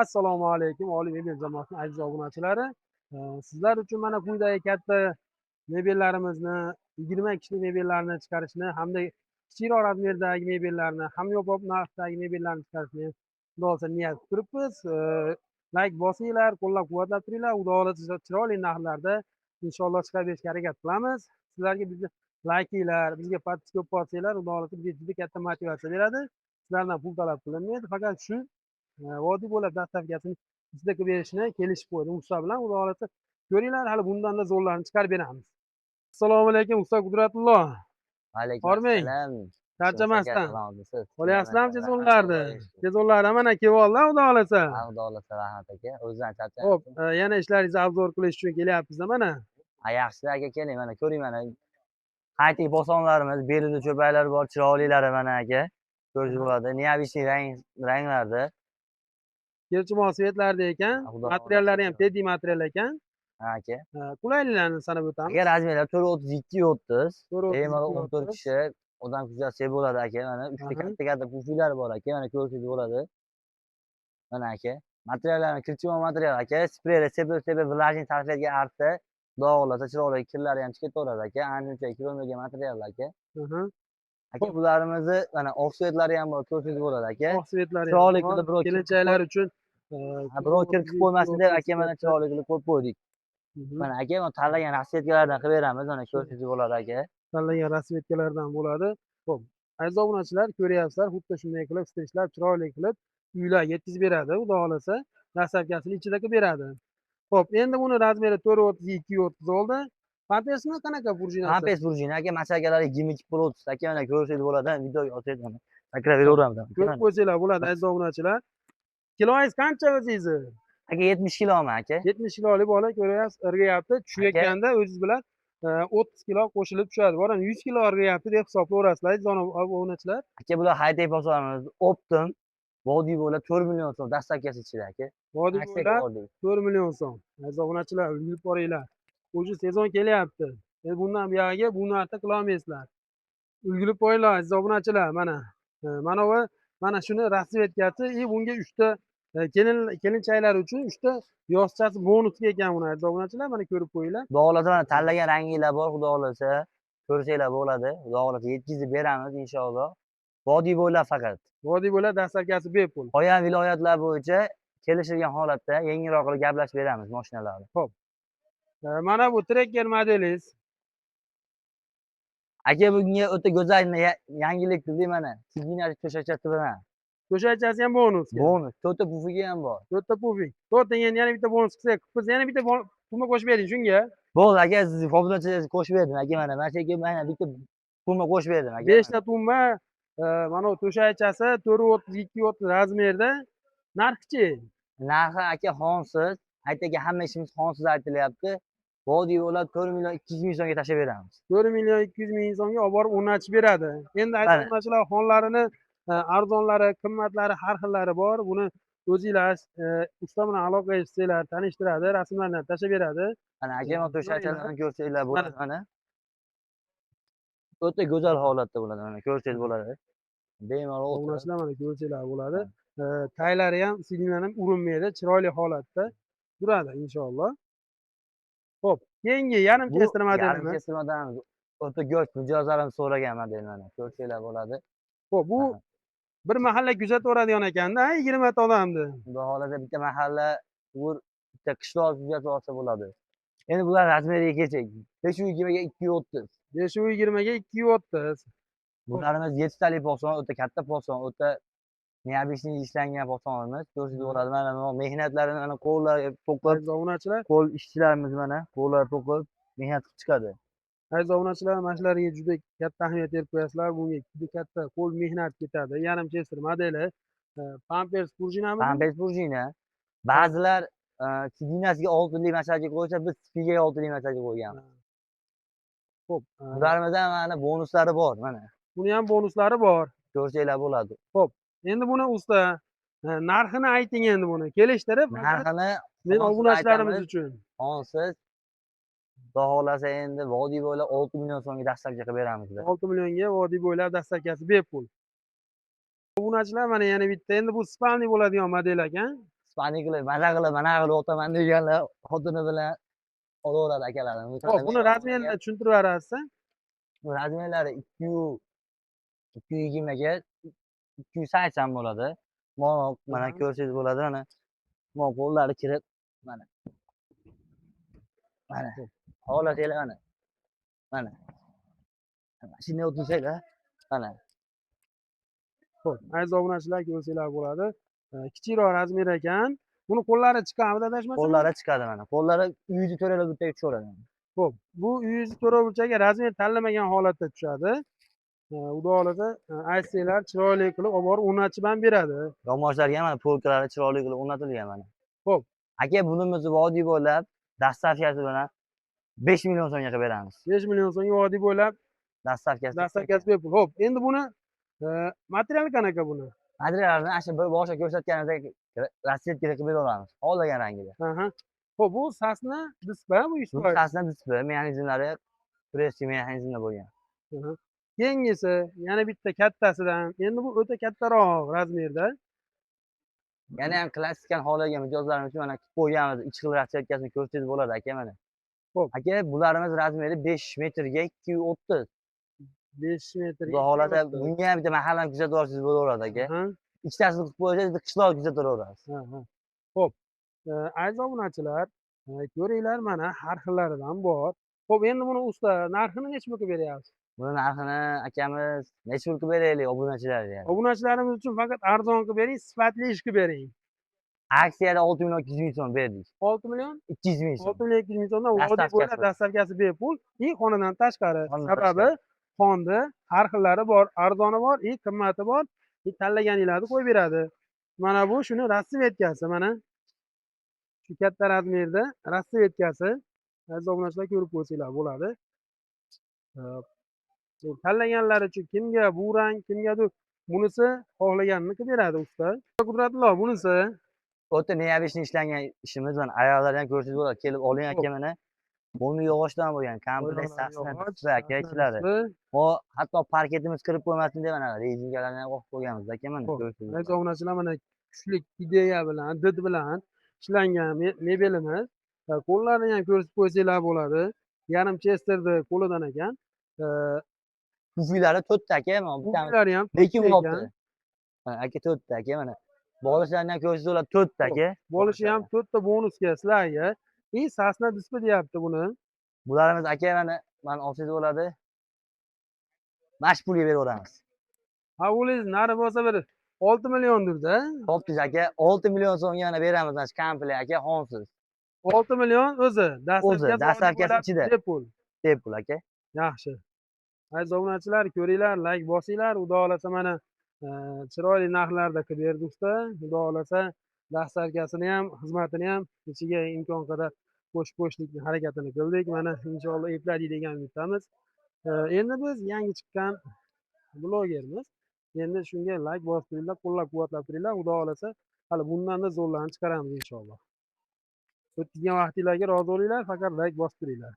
Assalomu alaykum, oliy mebel jamoasining aziz obunachilari. Sizlar uchun mana quyidagi katta mebellarimizni, 20 kishilik mebellarni chiqarishni hamda kichikroq razmerdagi mebellarni, hamyonbop narxdagi mebellarni chiqarishni xudo xohlasa niyat qilib turibmiz. Like bosinglar, qo'llab-quvvatlab turinglar. Xudo xohlasa chiroyli narxlarda inshaalloh chiqarib berishga harakat qilamiz. Sizlarga bizni laykinglar, bizga podpiska ko'p bo'lsanglar, xudo xohlasa bizga juda katta motivatsiya beradi. Sizlardan pul talab qilinmaydi, faqat shu vodiy bo'ylab dastavkasini bizda qilib berishni kelishib qo'ydik usta bilan. Xudo xohlasa ko'ringlar, hali bundan-da zo'rlarini chiqarib beramiz. Assalomu alaykum usta Qudratullo. Alaykum Hormang, assalom. charchamasdan. Siz Olyapsizlarmi tezonlarni? Tezonlarni mana kelvoldilar xudo xohlasa. Xudo xohlasa rahmat aka. O'zidan Xo'p, charchayapsiz. yana ishlaringizni obzor qilish uchun kelyapmiz mana. Yaxshi aka, keling mana ko'ring mana. Qaytik bosonlarimiz, belida cho'paylar bor, chiroylilari mana aka. Ko'rish bo'ladi. Neobishniy ranglarda. Kelchimon svetlarda ekan. Materiallari ham teddy material ekan. Ha aka. Qulayliklarni sanab o'tamiz. Aka razmerlar 432 30. 432 Bemalol 14 kishi odam kuzatsa bo'ladi aka. Mana 3 ta katta-katta pufillar bor aka. Mana ko'rishingiz bo'ladi. Mana aka. Materiallarni kirchimon material aka. Spreyda sepib vlajniy salfetga artsa, xudo xohlasa chiroyli kirlari ham chiqib ketaveradi aka. Ancha kilometrga material aka. Aka bularimizni mana offsetlari ham bor, ko'rishingiz bo'ladi aka. Offsetlari chiroyli qilib kelinchaklar uchun birov kirib qo'ymasin deb aka mana chiroyli qilib qo'yib qo'ydik. Mana aka, mana tanlagan rasvetkalardan qilib beramiz. Mana ko'rishingiz bo'ladi aka. Tanlagan rasvetkalardan bo'ladi. Xo'p, aziz obunachilar, ko'ryapsizlar, xuddi shunday qilib stirichlab chiroyli qilib uylarga yetkazib beradi. Xudo xohlasa, dastavkasini ichida qilib beradi. Xo'p, endi buni razmeri 432 30 oldi. Pampesmi qanaqa burjinasi? Pampes burjina aka, masakalari 22 aka, mana ko'rishingiz bo'ladi. Videoga olsangiz mana takror beraveramiz. Ko'rib qo'ysanglar bo'ladi aziz obunachilar. Kiloingiz qancha o'zingizni? Aka 70 kilomi aka? 70 kiloli bola ko'ryapsiz, irg'ayapti. Tushayotganda o'zingiz bilan 30 kilo qo'shilib tushadi. Boran 100 kilo irg'ayapti deb hisoblayverasizlar aziz obunachilar. Aka bular haytay bosonimiz, Optim vodiy bo'ylab 4 million so'm dastavkasi ichida aka. Vodiy bo'ylab 4 million so'm. Aziz obunachilar, bilib boringlar. O'sha sezon kelyapti. Endi bundan buyog'iga bu narsa qila olmaysizlar. Ulgurib qo'yinglar aziz obunachilar, mana. Mana va mana shuni rasvetkasi, bunga 3 ta kelinchaklar uchun 3 ta yoshchasi bonusga ekan buni aziz obunachilar, mana ko'rib qo'yinglar. Xudo xohlasa mana tanlagan ranginglar bor, xudo xohlasa ko'rsanglar bo'ladi. Xudo xohlasa yetkazib beramiz inshaalloh. Vodiy bo'ylab faqat. Vodiy bo'ylab dastavkasi bepul. Qolgan viloyatlar bo'yicha kelishilgan holatda yengilroq qilib gaplashib beramiz mashinalarni. Xo'p. Mana bu Tracker modelingiz. Aka bunga o'ta go'zal yangilik qildik mana. Signal to'shachasi bilan. To'shachasi ham bonus. Bonus. 4 ta pufiga ham bor. 4 ta pufik. 4 ta yana bitta bonus qilsak, biz yana bitta pulma qo'shib bering shunga. Bo'ldi aka, siz obunachilarga qo'shib berdim aka mana. Mana shu yerga mana bitta pulma qo'shib berdim aka. 5 ta tumma, mana bu to'shachasi 432 30 razmerda. Narxi-chi? Narxi aka xonsiz. Aytanga hamma ishimiz xonsiz aytilyapti. Vodiy bo'ylab 4 million 200 ming so'mga tashlab beramiz. 4 million 200 ming so'mga olib borib o'rnatib beradi. Endi aytmoqchilar, xonlarini arzonlari, qimmatlari har xillari bor. Buni o'zinglar usta bilan aloqa qilsanglar, tanishtiradi, rasmlarni tashlab beradi. Mana aka, mana to'shachalarni ko'rsanglar bo'ladi mana. O'ta go'zal holatda bo'ladi mana, ko'rsangiz bo'ladi. Bemalol obunachilar mana ko'rsanglar bo'ladi. Taylari ham, signallar ham urinmaydi, chiroyli holatda turadi inshaalloh. Xo'p, keyingi yarim kestirma modelimiz. Yarim kestirmadan o'ta go'sht mijozlarimiz so'ragan model mana, ko'rsanglar bo'ladi. Xo'p, bu bir mahalla kuzataveradigan ekanda, 20 ta odamni. Xudo xohlasa bitta mahalla, bitta qishloq kuzatib olsa bo'ladi. Endi bular razmeriga kelsak, 520 ga 230. 520 ga 230. Bularimiz 7 talik poson, o'ta katta poson, o'ta neobishniy ishlangan posonimiz. Ko'rsatib bo'ladi. Mana mehnatlarini mana qo'llarga to'qib, obunachilar, qo'l ishchilarimiz mana qo'llar to'qib mehnat qilib chiqadi. Aziz obunachilar, mana shularga juda katta ahamiyat berib qo'yasizlar. Bunga juda katta qo'l mehnat ketadi. Yarim chester modeli. Pampers burjinami? Pampers burjina. Ba'zilar signasiga 6 lik masaji qo'ysa, biz spiga 6 lik masaji qo'yganmiz. Xo'p, bularmizda mana bonuslari bor mana. Buni ham bonuslari bor. Ko'rsanglar bo'ladi. Xo'p, endi buni usta narxini ayting endi buni. Kelishtirib, narxini men obunachilarimiz uchun. Xonsiz. Xudo xohlasa endi vodiy bo'ylab 6 million so'mga dastavka qilib beramiz. 6 millionga vodiy bo'ylab dastavkasi bepul. Obunachilar mana yana bitta, endi bu spalniy bo'ladigan model ekan. ispaniya qilib maza qilib mana qilib o'taman deganlar xotini bilan olaveradi akalarim. Ho'p, buni razmerini tushuntirib berasiz? Bu razmerlari 220 ga 280 bo'ladi. Mana ko'rsangiz bo'ladi mana. Qo'llari kirib mana. Mana. Holatlar mana. Mana. Mashina o'tirsanglar mana. Xo'p, aziz obunachilar ko'rsanglar bo'ladi. Kichikroq razmer ekan. Buni qo'llari chiqadimi adashmasam? Qo'llari chiqadi mana. Qo'llari uyni to'ralab o'tdagi tushaveradi. Xo'p, bu uyingizni to'rtburchakka razmer tanlamagan holatda tushadi. Xudo xohlasa, aytsanglar chiroyli qilib olib borib o'rnatib ham beradi. Yog'ochlarga mana polkalari chiroyli qilib o'rnatilgan mana. Xo'p. Aka, bunimizni vodiy bo'ylab dastavkasi bilan 5 million so'mga qilib beramiz. 5 million so'mga vodiy bo'ylab Dastavkasi bepul. Xo'p, endi buni material qanaqa buni? materialni ana shu bir boshqa ko'rsatganimizdek rassetkada qilib beramiz. Xohlagan rangida. Xo'p, bu sasna displey bu ish Bu sasna displey mexanizmlari pressi mexanizmda bo'lgan. Keyingisi yana bitta kattasidan. Endi bu o'ta kattaroq razmerda. Yana ham klassik xohlagan mijozlarimiz uchun mana qilib qo'yganmiz. Ichki xil rassetkasini ko'rsangiz bo'ladi aka mana. Xo'p. Aka, bularimiz razmeri 5 metrga 230. 5 metrga. Xudo xohlasa bunga ham bitta mahallani kuzatib olsangiz bo'laveradi aka. Ikkitasini qilib qo'ysangiz qishloq kuzataverasiz. Xo'p. Aziz obunachilar, ko'ringlar mana har xillaridan bor. Xo'p, endi buni usta narxini necha pulga beryapsiz? Buni narxini akamiz necha pul qilib beraylik obunachilarga? Obunachilarimiz uchun faqat arzon qilib bering, sifatli ish qilib bering. Aksiyada 6 million 200 ming so'm berdik. 6 million 200 ming so'm. 6 million 200 ming so'mdan vodiy bo'ylab dastavkasi bepul, xonadan tashqari. Sababi xonni har xillari bor, arzoni bor, qimmati bor. Tanlaganinglarni qo'yib beradi. Mana bu shuni rasvetkasi mana. Shu katta razmerda rasvetkasi. Aziz obunachilar ko'rib qo'ysanglar bo'ladi. Tanlaganlar uchun kimga bu rang, kimgadir bunisi xohlaganini qilib beradi usta. Qudratli bunisi O'ta neobishni ishlangan ishimiz mana. Ayollar ham ko'rsangiz bo'ladi. Kelib oling aka mana. Buni yog'ochdan bo'lgan, kompleks sasna aka ishlari. Hatto parketimiz kirib qo'ymasin deb mana rezinkalarni ham qo'yib qo'yganmiz aka mana ko'rsangiz. Aziz obunachilar mana kuchli ideya bilan, did bilan ishlangan mebelimiz. Qo'llarini ham ko'rsatib qo'ysanglar bo'ladi. Yarim chesterni qo'lidan ekan. Pufilari 4 ta aka, mana Pufilari ham lekin qolibdi. Aka 4 ta aka mana. Bolishlarni ham ko'rsangiz bo'ladi 4 ta aka. Bolishi ham 4 ta bonusga sizlarga. Sasna displey deyapti buni. Bularimiz aka mana olsangiz bo'ladi. Mash pulga beraveramiz. Ha, o'zingiz nari bo'lsa bir 6 milliondir-da. Topdingiz aka, 6 million so'mga mana beramiz mana shu komplekt aka, xonsiz. 6 million o'zi, dastavkasi ichida. Bepul aka. Yaxshi. Aziz obunachilar, ko'ringlar, like bosinglar. Xudo xolasa mana chiroyli narxlarda qilib berdi usta. Xudo xolasa dastavkasini ham, xizmatini ham ichiga imkon qadar qo'shib qo'shishlikni harakatini qildik. Mana inshaalloh epladik degan umiddamiz. Endi biz yangi chiqqan blogermiz. Endi shunga like bosib turinglar, qo'llab-quvvatlab turinglar. Xudo xolasa hali bundan-da zo'rlarini chiqaramiz inshaalloh. O'tgan vaqtinglarga rozi bo'linglar, faqat like bosib turinglar.